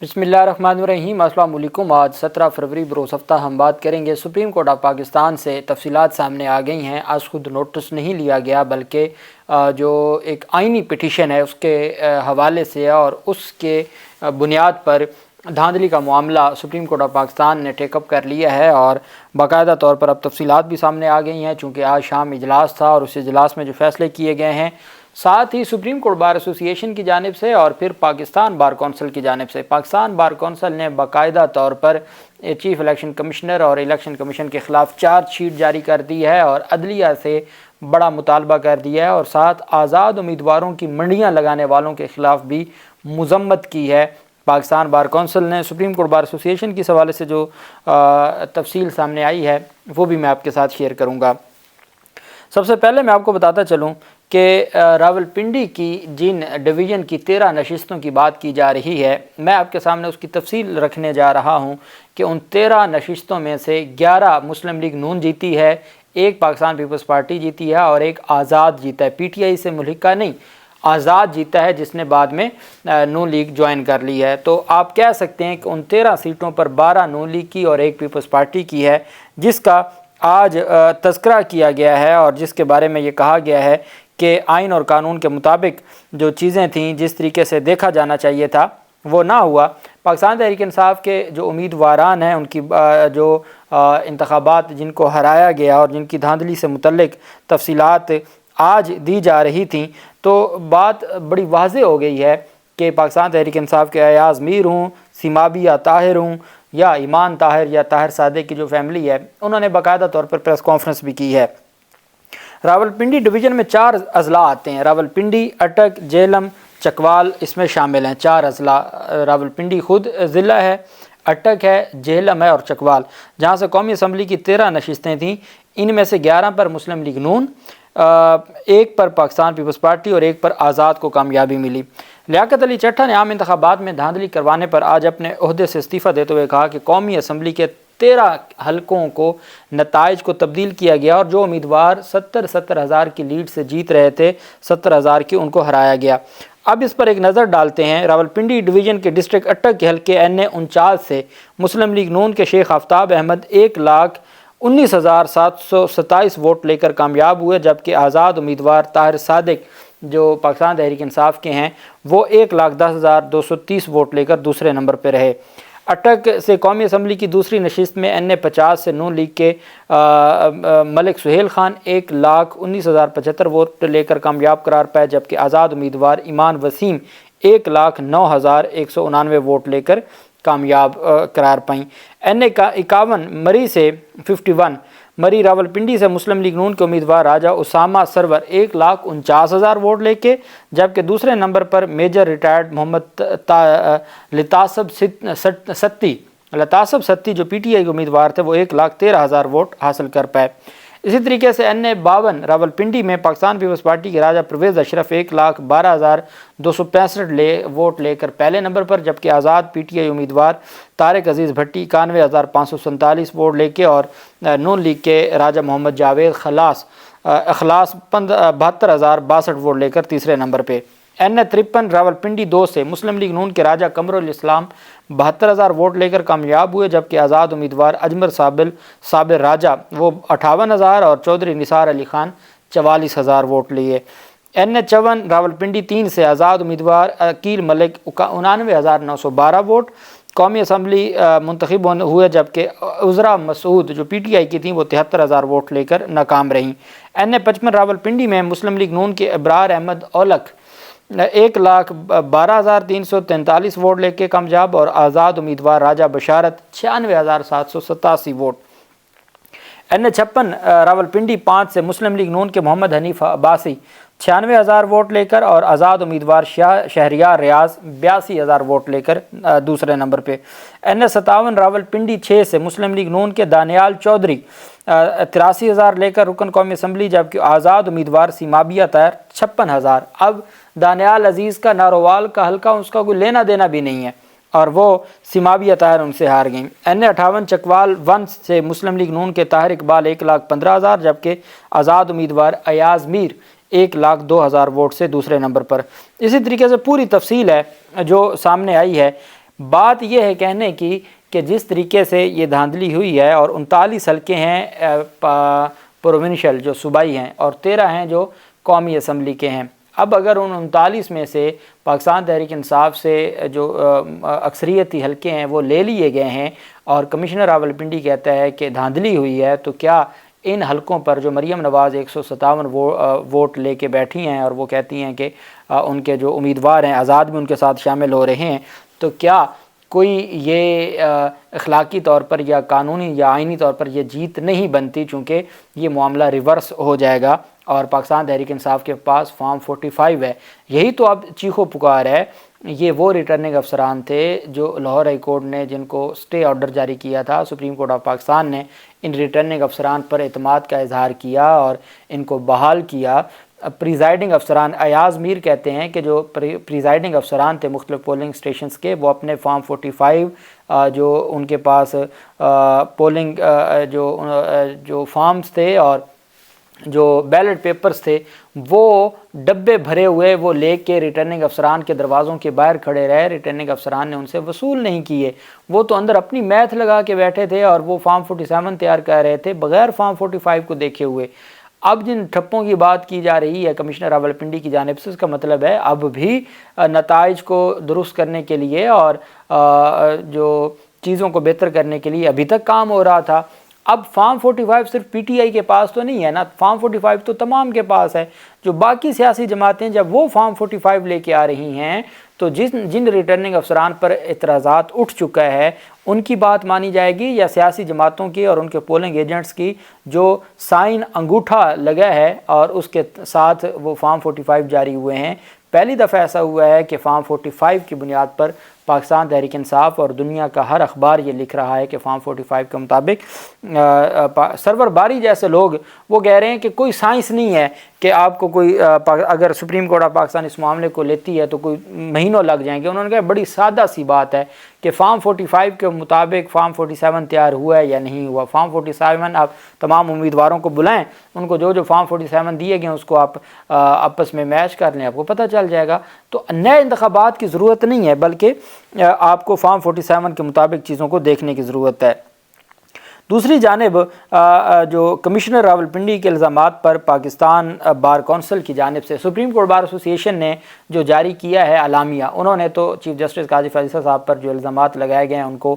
بسم اللہ الرحمن الرحیم۔ السلام علیکم۔ آج 17 فروری بروز ہفتہ ہم بات کریں گے سپریم کورٹ آف پاکستان سے تفصیلات سامنے آ گئی ہیں۔ آج خود نوٹس نہیں لیا گیا بلکہ جو ایک آئینی پٹیشن ہے اس کے حوالے سے اور اس کے بنیاد پر دھاندلی کا معاملہ سپریم کورٹ آف پاکستان نے ٹیک اپ کر لیا ہے اور باقاعدہ طور پر اب تفصیلات بھی سامنے آ گئی ہیں، چونکہ آج شام اجلاس تھا اور اس اجلاس میں جو فیصلے کیے گئے ہیں، ساتھ ہی سپریم کورٹ بار ایسوسی ایشن کی جانب سے اور پھر پاکستان بار کونسل کی جانب سے پاکستان بار کونسل نے باقاعدہ طور پر چیف الیکشن کمشنر اور الیکشن کمیشن کے خلاف چارج شیٹ جاری کر دی ہے اور عدلیہ سے بڑا مطالبہ کر دیا ہے اور ساتھ آزاد امیدواروں کی منڈیاں لگانے والوں کے خلاف بھی مذمت کی ہے۔ پاکستان بار کونسل نے سپریم کورٹ بار ایسوسی ایشن کے حوالے سے جو تفصیل سامنے آئی ہے وہ بھی میں آپ کے ساتھ شیئر کروں گا۔ سب سے پہلے میں آپ کو بتاتا چلوں کہ راولپنڈی کی جن ڈویژن کی 13 نشستوں کی بات کی جا رہی ہے، میں آپ کے سامنے اس کی تفصیل رکھنے جا رہا ہوں کہ ان 13 نشستوں میں سے 11 مسلم لیگ نون جیتی ہے، ایک پاکستان پیپلز پارٹی جیتی ہے اور ایک آزاد جیتا ہے۔ پی ٹی آئی سے ملحقہ نہیں، آزاد جیتا ہے جس نے بعد میں نون لیگ جوائن کر لی ہے۔ تو آپ کہہ سکتے ہیں کہ ان 13 سیٹوں پر 12 نون لیگ کی اور ایک پیپلز پارٹی کی ہے، جس کا آج تذکرہ کیا گیا ہے اور جس کے بارے میں یہ کہا گیا ہے کہ آئین اور قانون کے مطابق جو چیزیں تھیں جس طریقے سے دیکھا جانا چاہیے تھا وہ نہ ہوا۔ پاکستان تحریک انصاف کے جو امیدواران ہیں ان کی جو انتخابات جن کو ہرایا گیا اور جن کی دھاندلی سے متعلق تفصیلات آج دی جا رہی تھیں، تو بات بڑی واضح ہو گئی ہے کہ پاکستان تحریک انصاف کے ایاز میر ہوں، سیمابی یا طاہر ہوں یا ایمان طاہر یا طاہر صادق کی جو فیملی ہے، انہوں نے باقاعدہ طور پر پریس کانفرنس بھی کی ہے۔ راولپنڈی ڈویژن میں 4 اضلاع آتے ہیں، راولپنڈی، اٹک، جہلم، چکوال اس میں شامل ہیں۔ 4 اضلاع، راولپنڈی خود ضلع ہے، اٹک ہے، جہلم ہے اور چکوال، جہاں سے قومی اسمبلی کی 13 نشستیں تھیں، ان میں سے 11 پر مسلم لیگ نون، ایک پر پاکستان پیپلز پارٹی اور ایک پر آزاد کو کامیابی ملی۔ لیاقت علی چٹھا نے عام انتخابات میں دھاندلی کروانے پر آج اپنے عہدے سے استعفیٰ دیتے ہوئے کہا کہ قومی اسمبلی کے 13 حلقوں کو نتائج کو تبدیل کیا گیا اور جو امیدوار 70 ہزار کی لیڈ سے جیت رہے تھے، 70 ہزار کی، ان کو ہرایا گیا۔ اب اس پر ایک نظر ڈالتے ہیں۔ راولپنڈی ڈویژن کے ڈسٹرکٹ اٹک کے حلقے NA 49 سے مسلم لیگ نون کے شیخ آفتاب احمد 1,19,727 ووٹ لے کر کامیاب ہوئے، جبکہ آزاد امیدوار طاہر صادق جو پاکستان تحریک انصاف کے ہیں وہ 1,10,230 ووٹ لے کر دوسرے نمبر پہ رہے۔ اٹک سے قومی اسمبلی کی دوسری نشست میں NA 50 سے نون لیگ کے ملک سہیل خان 1,19,075 ووٹ لے کر کامیاب قرار پائے، جبکہ آزاد امیدوار ایمان وسیم 1,09,199 ووٹ لے کر کامیاب قرار پائیں۔ NA 51 مری سے 51 مری راولپنڈی سے مسلم لیگ نون کے امیدوار راجہ اسامہ سرور 1,49,000 ووٹ لے کے، جبکہ دوسرے نمبر پر میجر ریٹائرڈ محمد لطاسب ستی جو PTI کے امیدوار تھے وہ 1,13,000 ووٹ حاصل کر پائے۔ اسی طریقے سے NA 52 راولپنڈی میں پاکستان پیپلز پارٹی کے راجہ پرویز اشرف 1,12,265 ووٹ لے کر پہلے نمبر پر، جبکہ آزاد PTI امیدوار طارق عزیز بھٹی 91,547 ووٹ لے کے اور نون لیگ کے راجہ محمد جاوید اخلاص 72,062 ووٹ لے کر تیسرے نمبر پہ۔ NA 53 راولپنڈی 2 سے مسلم لیگ نون کے راجہ قمر الاسلام 72,000 ووٹ لے کر کامیاب ہوئے، جبکہ آزاد امیدوار اجمر صابر راجہ وہ 58,000 اور چودھری نثار علی خان 44,000 ووٹ لیے۔ NA 54 راولپنڈی 3 سے آزاد امیدوار عقیل ملک 99,912 ووٹ قومی اسمبلی منتخب ہوئے، جبکہ عذرا مسعود جو PTI کی تھیں وہ 73,000 ووٹ لے کر ناکام رہیں۔ NA 55 راولپنڈی میں مسلم لیگ نون کے ابرار احمد اولک 1,12,343 ووٹ لے کے کامیاب اور آزاد امیدوار راجہ بشارت 96,787 ووٹ۔ NA 56 راولپنڈی 5 سے مسلم لیگ نون کے محمد حنیف عباسی 96,000 ووٹ لے کر اور آزاد امیدوار شہریار ریاض 82,000 ووٹ لے کر دوسرے نمبر پہ۔ NA 57 راولپنڈی 6 سے مسلم لیگ نون کے دانیال چودھری 83,000 لے کر رکن قومی اسمبلی، جبکہ آزاد امیدوار سیمابیہ طاہر 56,000۔ اب دانیال عزیز کا نارووال کا حلقہ اس کا کوئی لینا دینا بھی نہیں ہے اور وہ سیمابیہ طاہر ان سے ہار گئیں۔ NA 58 چکوال 1 سے مسلم لیگ نون کے طاہر اقبال 1,15,000، جبکہ آزاد امیدوار ایاز میر 1,02,000 ووٹ سے دوسرے نمبر پر۔ اسی طریقے سے پوری تفصیل ہے جو سامنے آئی ہے۔ بات یہ ہے کہنے کی کہ جس طریقے سے یہ دھاندلی ہوئی ہے، اور 39 حلقے ہیں پروونشل جو صوبائی ہیں، اور 13 ہیں جو قومی اسمبلی کے ہیں۔ اب اگر ان 39 میں سے پاکستان تحریک انصاف سے جو اکثریتی حلقے ہیں وہ لے لیے گئے ہیں، اور کمشنر راولپنڈی کہتا ہے کہ دھاندلی ہوئی ہے، تو کیا ان حلقوں پر جو مریم نواز 157 ووٹ لے کے بیٹھی ہیں، اور وہ کہتی ہیں کہ ان کے جو امیدوار ہیں آزاد بھی ان کے ساتھ شامل ہو رہے ہیں، تو کیا کوئی یہ اخلاقی طور پر یا قانونی یا آئینی طور پر یہ جیت نہیں بنتی، چونکہ یہ معاملہ ریورس ہو جائے گا اور پاکستان تحریک انصاف کے پاس فارم 45 ہے۔ یہی تو اب چیخو پکار ہے۔ یہ وہ ریٹرننگ افسران تھے جو لاہور ہائی کورٹ نے جن کو سٹے آرڈر جاری کیا تھا، سپریم کورٹ آف پاکستان نے ان ریٹرننگ افسران پر اعتماد کا اظہار کیا اور ان کو بحال کیا۔ پریزائڈنگ افسران ایاز میر کہتے ہیں کہ جو پریزائڈنگ افسران تھے مختلف پولنگ سٹیشنز کے، وہ اپنے فارم 45 جو ان کے پاس پولنگ جو فارمز تھے اور جو بیلٹ پیپرز تھے، وہ ڈبے بھرے ہوئے وہ لے کے ریٹرننگ افسران کے دروازوں کے باہر کھڑے رہے۔ ریٹرننگ افسران نے ان سے وصول نہیں کیے، وہ تو اندر اپنی میتھ لگا کے بیٹھے تھے اور وہ فارم 47 تیار کر رہے تھے بغیر فارم 45 کو دیکھے ہوئے۔ اب جن ٹھپوں کی بات کی جا رہی ہے کمشنر راولپنڈی کی جانب سے، اس کا مطلب ہے اب بھی نتائج کو درست کرنے کے لیے اور جو چیزوں کو بہتر کرنے کے لیے ابھی تک کام ہو رہا تھا۔ اب فارم 45 صرف پی ٹی آئی کے پاس تو نہیں ہے نا، فارم 45 تو تمام کے پاس ہے۔ جو باقی سیاسی جماعتیں جب وہ فارم 45 لے کے آ رہی ہیں تو جن ریٹرننگ افسران پر اعتراضات اٹھ چکا ہے ان کی بات مانی جائے گی، یا سیاسی جماعتوں کی اور ان کے پولنگ ایجنٹس کی جو سائن انگوٹھا لگا ہے اور اس کے ساتھ وہ فارم 45 جاری ہوئے ہیں۔ پہلی دفعہ ایسا ہوا ہے کہ فارم 45 کی بنیاد پر پاکستان تحریک انصاف اور دنیا کا ہر اخبار یہ لکھ رہا ہے کہ فارم 45 کے مطابق سرور باری جیسے لوگ وہ کہہ رہے ہیں کہ کوئی سائنس نہیں ہے کہ آپ کو کوئی اگر سپریم کورٹ آف پاکستان اس معاملے کو لیتی ہے تو کوئی مہینوں لگ جائیں گے۔ انہوں نے کہا بڑی سادہ سی بات ہے کہ فارم 45 کے مطابق فارم 47 تیار ہوا ہے یا نہیں ہوا۔ فارم 47 آپ تمام امیدواروں کو بلائیں، ان کو جو فارم 47 دیے گئے اس کو آپ آپس میں میچ کر لیں، آپ کو پتہ چل جائے گا۔ تو نئے انتخابات کی ضرورت نہیں ہے، بلکہ آپ کو فارم 47 کے مطابق چیزوں کو دیکھنے کی ضرورت ہے۔ دوسری جانب جو کمشنر راولپنڈی کے الزامات پر پاکستان بار کونسل کی جانب سے سپریم کورٹ بار ایسوسی ایشن نے جو جاری کیا ہے اعلامیہ، انہوں نے تو چیف جسٹس قاضی فیصل صاحب پر جو الزامات لگائے گئے ہیں ان کو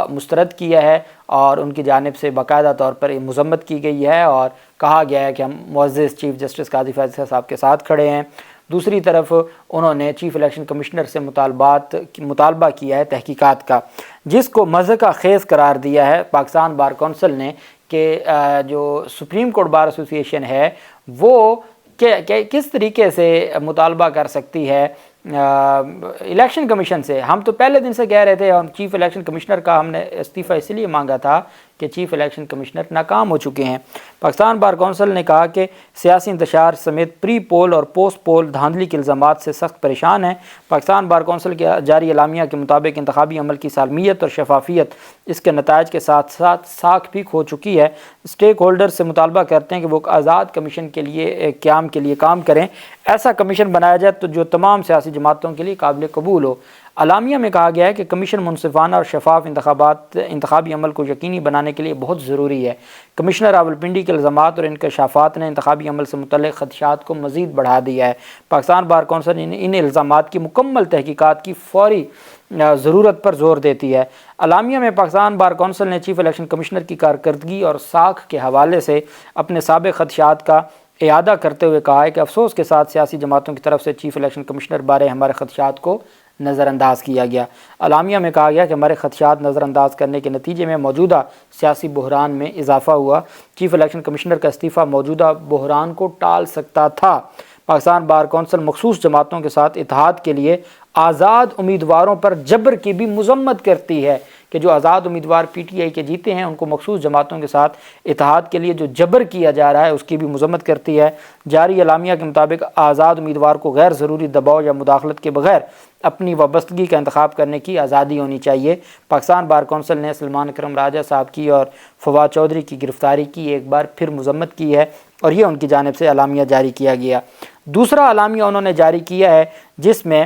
مسترد کیا ہے، اور ان کی جانب سے باقاعدہ طور پر مذمت کی گئی ہے اور کہا گیا ہے کہ ہم معزز چیف جسٹس قاضی فیصل صاحب کے ساتھ کھڑے ہیں۔ دوسری طرف انہوں نے چیف الیکشن کمشنر سے مطالبہ کیا ہے تحقیقات کا، جس کو مضحکہ خیز قرار دیا ہے پاکستان بار کونسل نے کہ جو سپریم کورٹ بار ایسوسی ایشن ہے وہ کس طریقے سے مطالبہ کر سکتی ہے الیکشن کمیشن سے۔ ہم تو پہلے دن سے کہہ رہے تھے، ہم چیف الیکشن کمشنر کا ہم نے استعفیٰ اس لیے مانگا تھا کہ چیف الیکشن کمشنر ناکام ہو چکے ہیں۔ پاکستان بار کونسل نے کہا کہ سیاسی انتشار سمیت پری پول اور پوسٹ پول دھاندلی کے الزامات سے سخت پریشان ہیں۔ پاکستان بار کونسل کے جاری اعلامیہ کے مطابق انتخابی عمل کی سالمیت اور شفافیت اس کے نتائج کے ساتھ ساتھ ساکھ بھی کھو چکی ہے۔ اسٹیک ہولڈر سے مطالبہ کرتے ہیں کہ وہ آزاد کمیشن کے لیے کام کریں، ایسا کمیشن بنایا جائے تو جو تمام سیاسی جماعتوں کے لیے قابل قبول ہو۔ اعلامیہ میں کہا گیا ہے کہ کمیشن منصفانہ اور شفاف انتخابی عمل کو یقینی بنانے کے لیے بہت ضروری ہے۔ کمشنر راولپنڈی کے الزامات اور انکشافات نے انتخابی عمل سے متعلق خدشات کو مزید بڑھا دیا ہے۔ پاکستان بار کونسل ان الزامات کی مکمل تحقیقات کی فوری ضرورت پر زور دیتی ہے۔ اعلامیہ میں پاکستان بار کونسل نے چیف الیکشن کمشنر کی کارکردگی اور ساکھ کے حوالے سے اپنے سابق خدشات کا اعادہ کرتے ہوئے کہا ہے کہ افسوس کے ساتھ سیاسی جماعتوں کی طرف سے چیف الیکشن کمشنر بارے ہمارے خدشات کو نظر انداز کیا گیا۔ اعلامیہ میں کہا گیا کہ ہمارے خدشات نظر انداز کرنے کے نتیجے میں موجودہ سیاسی بحران میں اضافہ ہوا۔ چیف الیکشن کمشنر کا استعفیٰ موجودہ بحران کو ٹال سکتا تھا۔ پاکستان بار کونسل مخصوص جماعتوں کے ساتھ اتحاد کے لیے آزاد امیدواروں پر جبر کی بھی مذمت کرتی ہے کہ جو آزاد امیدوار پی ٹی آئی کے جیتے ہیں ان کو مخصوص جماعتوں کے ساتھ اتحاد کے لیے جو جبر کیا جا رہا ہے اس کی بھی مذمت کرتی ہے۔ جاری اعلامیہ کے مطابق آزاد امیدوار کو غیر ضروری دباؤ یا مداخلت کے بغیر اپنی وابستگی کا انتخاب کرنے کی آزادی ہونی چاہیے۔ پاکستان بار کونسل نے سلمان اکرم راجہ صاحب کی اور فواد چودھری کی گرفتاری کی ایک بار پھر مذمت کی ہے اور یہ ان کی جانب سے اعلامیہ جاری کیا گیا۔ دوسرا اعلامیہ انہوں نے جاری کیا ہے جس میں